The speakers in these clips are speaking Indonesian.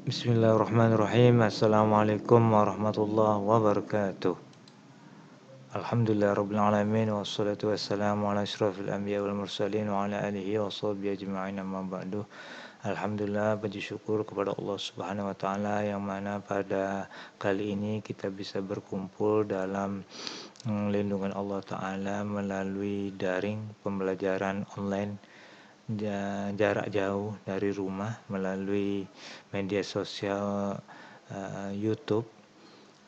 Bismillahirrahmanirrahim. Assalamualaikum warahmatullahi wabarakatuh. Alhamdulillah rabbil alamin wassalatu wassalamu ala asyrafil anbiya wal mursalin wa ala alihi wa sahbihi ajma'in amma ba'du. Alhamdulillah, puji syukur kepada Allah Subhanahu wa taala yang mana pada kali ini kita bisa berkumpul dalam lindungan Allah taala melalui daring pembelajaran online jarak jauh dari rumah melalui media sosial YouTube.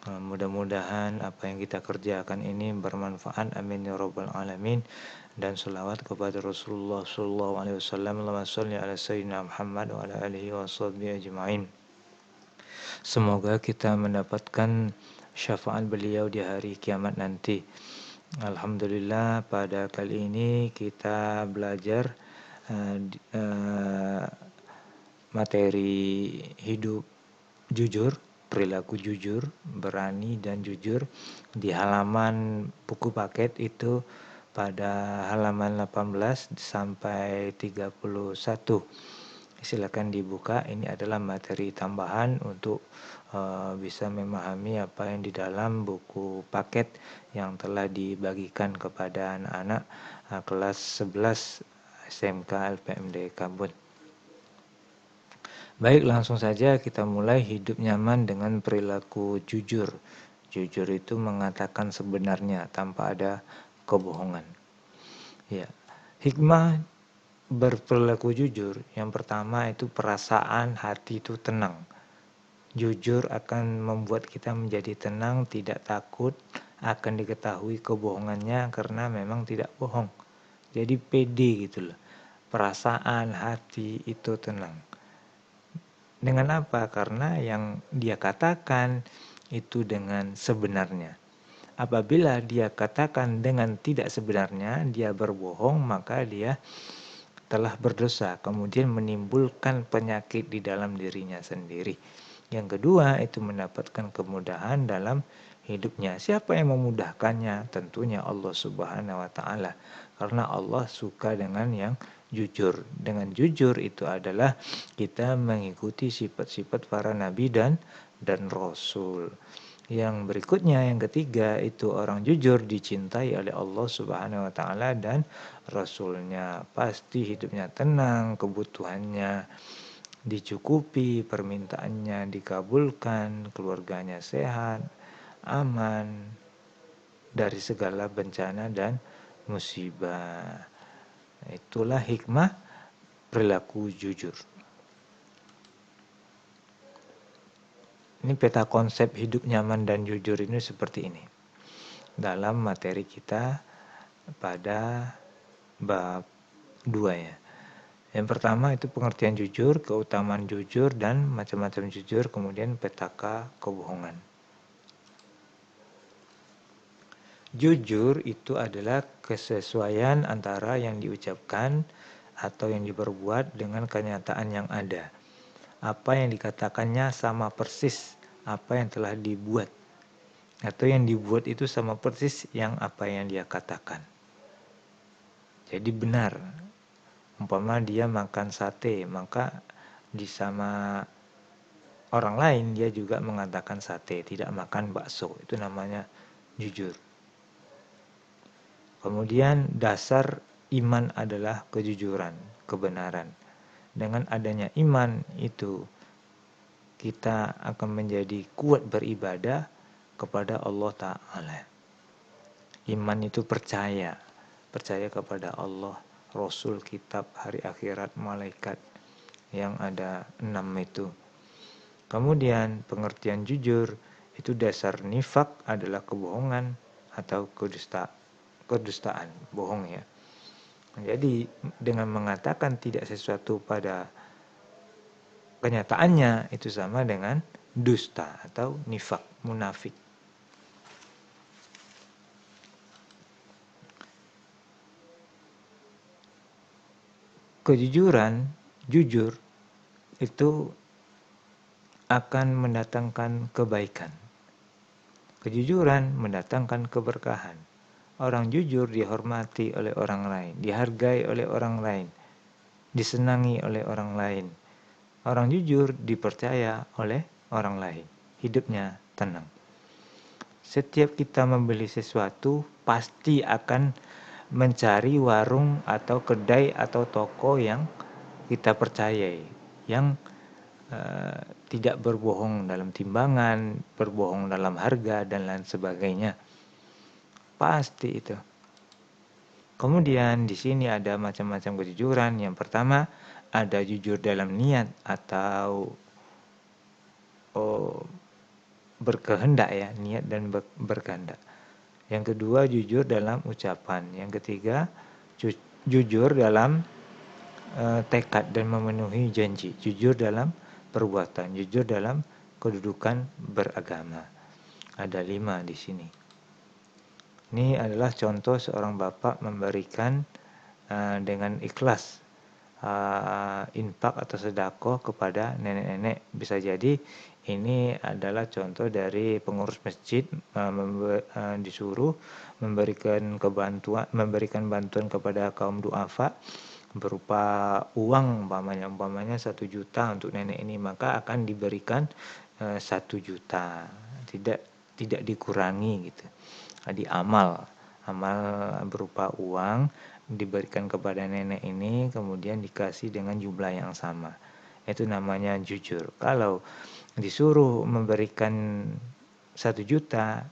Mudah-mudahan apa yang kita kerjakan ini bermanfaat, amin ya rabbal alamin. Dan selawat kepada Rasulullah sallallahu alaihi wasallam, Allahumma shalli ala sayyidina Muhammad wa ala alihi washabbihi ajmain. Semoga kita mendapatkan syafaat beliau di hari kiamat nanti. Alhamdulillah, pada kali ini kita belajar materi hidup jujur, perilaku jujur, berani dan jujur di halaman buku paket itu pada halaman 18 sampai 31. Silakan dibuka, ini adalah materi tambahan untuk bisa memahami apa yang di dalam buku paket yang telah dibagikan kepada anak-anak kelas 11 SMK LPMD Kabut. Baik, langsung saja kita mulai. Hidup nyaman dengan perilaku jujur. Jujur itu mengatakan sebenarnya tanpa ada kebohongan. Ya, hikmah berperilaku jujur. Yang pertama itu perasaan hati itu tenang. Jujur akan membuat kita menjadi tenang, tidak takut akan diketahui kebohongannya karena memang tidak bohong. Jadi pede gitu loh. Perasaan hati itu tenang. Dengan apa? Karena yang dia katakan itu dengan sebenarnya. Apabila dia katakan dengan tidak sebenarnya, dia berbohong, maka dia telah berdosa, kemudian menimbulkan penyakit di dalam dirinya sendiri. Yang kedua, itu mendapatkan kemudahan dalam hidupnya. Siapa yang memudahkannya? Tentunya Allah Subhanahu wa taala. Karena Allah suka dengan yang jujur. Dengan jujur itu adalah kita mengikuti sifat-sifat para nabi dan rasul. Yang berikutnya, yang ketiga, itu orang jujur dicintai oleh Allah Subhanahu wa taala dan rasulnya. Pasti hidupnya tenang, kebutuhannya dicukupi, permintaannya dikabulkan, keluarganya sehat, aman dari segala bencana dan musibah. Itulah hikmah perilaku jujur. Ini peta konsep hidup nyaman dan jujur ini seperti ini. Dalam materi kita pada bab 2 ya. Yang pertama itu pengertian jujur, keutamaan jujur, dan macam-macam jujur, kemudian petaka kebohongan. Jujur itu adalah kesesuaian antara yang diucapkan atau yang diperbuat dengan kenyataan yang ada. Apa yang dikatakannya sama persis apa yang telah dibuat, atau yang dibuat itu sama persis yang apa yang dia katakan. Jadi benar. Umpama dia makan sate, maka di sama orang lain dia juga mengatakan sate, tidak makan bakso. Itu namanya jujur. Kemudian dasar iman adalah kejujuran, kebenaran. Dengan adanya iman itu kita akan menjadi kuat beribadah kepada Allah Ta'ala. Iman itu percaya kepada Allah, Rasul, kitab, hari akhirat, malaikat yang ada 6 itu. Kemudian pengertian jujur itu dasar nifak adalah kebohongan atau kedustaan, bohong ya. Jadi dengan mengatakan tidak sesuatu pada kenyataannya itu sama dengan dusta atau nifak, munafik. Kejujuran, jujur itu akan mendatangkan kebaikan. Kejujuran mendatangkan keberkahan. Orang jujur dihormati oleh orang lain, dihargai oleh orang lain, disenangi oleh orang lain. Orang jujur dipercaya oleh orang lain, hidupnya tenang. Setiap kita membeli sesuatu, pasti akan mencari warung atau kedai atau toko yang kita percayai, yang tidak berbohong dalam timbangan, berbohong dalam harga, dan lain sebagainya. Pasti itu. Kemudian di sini ada macam-macam kejujuran. Yang pertama, ada jujur dalam niat atau berkehendak ya, niat dan berkehendak. Yang kedua, jujur dalam ucapan. Yang ketiga, jujur dalam tekad dan memenuhi janji. Jujur dalam perbuatan, jujur dalam kedudukan beragama. Ada 5 di sini. Ini adalah contoh seorang bapak memberikan dengan ikhlas infak atau sedekah kepada nenek-nenek. Bisa jadi ini adalah contoh dari pengurus masjid disuruh memberikan bantuan kepada kaum duafa berupa uang, umpamanya 1 juta untuk nenek ini, maka akan diberikan 1 juta, tidak dikurangi gitu. Jadi amal berupa uang diberikan kepada nenek ini, kemudian dikasih dengan jumlah yang sama. Itu namanya jujur. Kalau disuruh memberikan 1 juta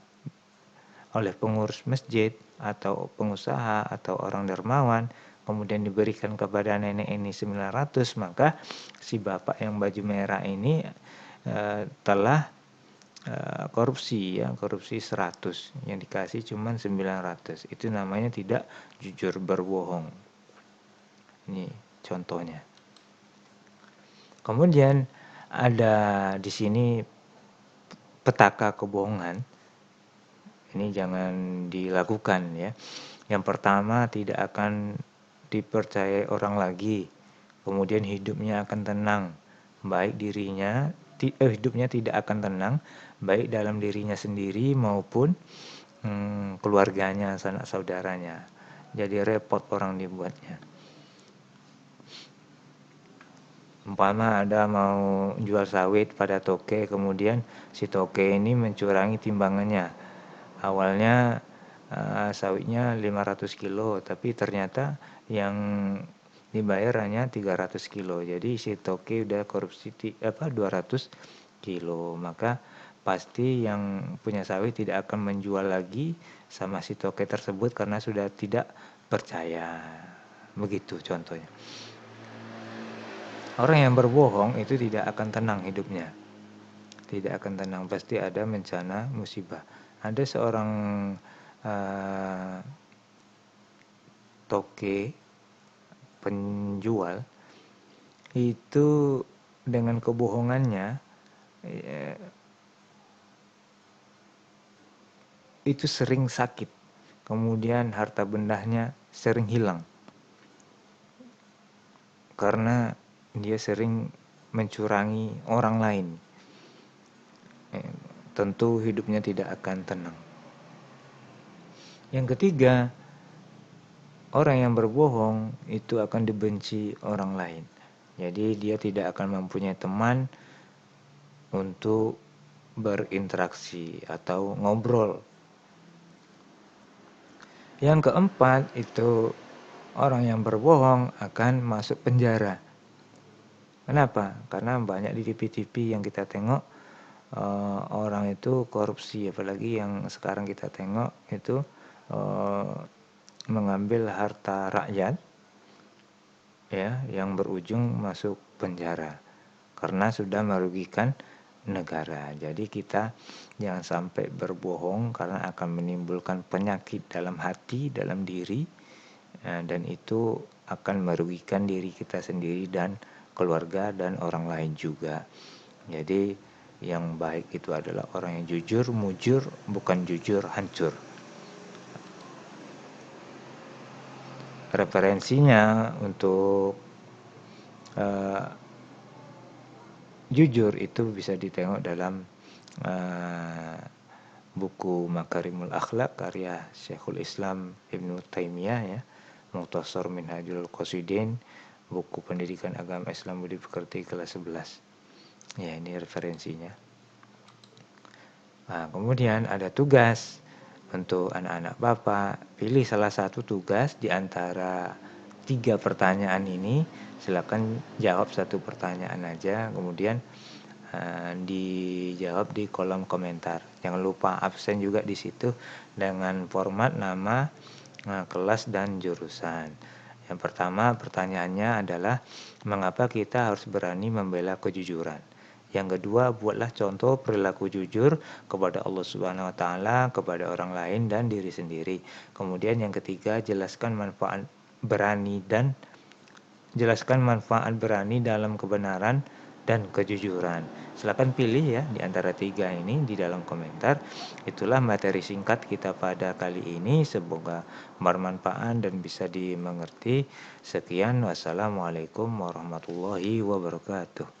oleh pengurus masjid atau pengusaha atau orang dermawan, kemudian diberikan kepada nenek ini 900, maka si bapak yang baju merah ini telah korupsi 100, yang dikasih cuma 900. Itu namanya tidak jujur, berbohong. Ini contohnya. Kemudian ada di sini petaka kebohongan. Ini jangan dilakukan ya. Yang pertama, tidak akan dipercayai orang lagi. Kemudian hidupnya akan tenang, baik hidupnya tidak akan tenang, baik dalam dirinya sendiri maupun keluarganya, sanak saudaranya. Jadi repot orang dibuatnya. Umpama ada mau jual sawit pada toke, kemudian si toke ini mencurangi timbangannya. Awalnya sawitnya 500 kilo, tapi ternyata yang dibayar hanya 300 kilo. Jadi si toke udah korupsi 200 kilo. Maka pasti yang punya sawit tidak akan menjual lagi sama si toke tersebut karena sudah tidak percaya. Begitu contohnya. Orang yang berbohong itu tidak akan tenang hidupnya. Tidak akan tenang, pasti ada bencana musibah. Ada seorang toke penjual itu dengan kebohongannya itu sering sakit, kemudian harta bendanya sering hilang karena dia sering mencurangi orang lain. Tentu hidupnya tidak akan tenang. Yang ketiga, orang yang berbohong itu akan dibenci orang lain. Jadi dia tidak akan mempunyai teman untuk berinteraksi atau ngobrol. Yang keempat itu orang yang berbohong akan masuk penjara. Kenapa? Karena banyak di TV-TV yang kita tengok orang itu korupsi, apalagi yang sekarang kita tengok itu mengambil harta rakyat ya, yang berujung masuk penjara karena sudah merugikan negara. Jadi kita jangan sampai berbohong karena akan menimbulkan penyakit dalam hati, dalam diri, dan itu akan merugikan diri kita sendiri dan keluarga dan orang lain juga. Jadi yang baik itu adalah orang yang jujur, mujur, bukan jujur hancur. Referensinya untuk jujur itu bisa ditengok dalam buku Makarimul Akhlak karya Syekhul Islam Ibnu Taimiyah ya, Mukhtasar Minhajul Qasidin, buku pendidikan agama Islam Budi Pekerti kelas 11. Ya, ini referensinya. Nah, kemudian ada tugas untuk anak-anak Bapak. Pilih salah satu tugas di antara 3 pertanyaan ini. Silakan jawab satu pertanyaan aja, kemudian dijawab di kolom komentar. Jangan lupa absen juga di situ dengan format nama, kelas dan jurusan. Yang pertama pertanyaannya adalah mengapa kita harus berani membela kejujuran. Yang kedua, buatlah contoh perilaku jujur kepada Allah Subhanahu wa taala, kepada orang lain dan diri sendiri. Kemudian yang ketiga, jelaskan manfaat berani dalam kebenaran dan kejujuran. Silakan pilih ya di antara 3 ini di dalam komentar. Itulah materi singkat kita pada kali ini. Semoga bermanfaat dan bisa dimengerti. Sekian, wassalamualaikum warahmatullahi wabarakatuh.